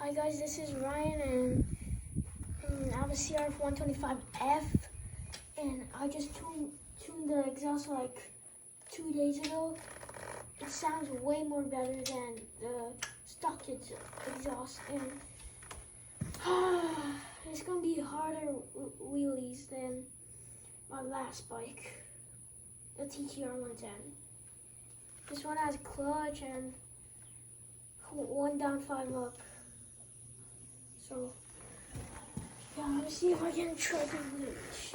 Hi guys, this is Ryan and I have a CRF 125F and I just tuned the exhaust like 2 days ago. It sounds way more better than the stock exhaust, and it's gonna be harder wheelies than my last bike, the TTR 110. This one has a clutch and 1 down, 5 up. So, yeah, let's see if I can try to reach.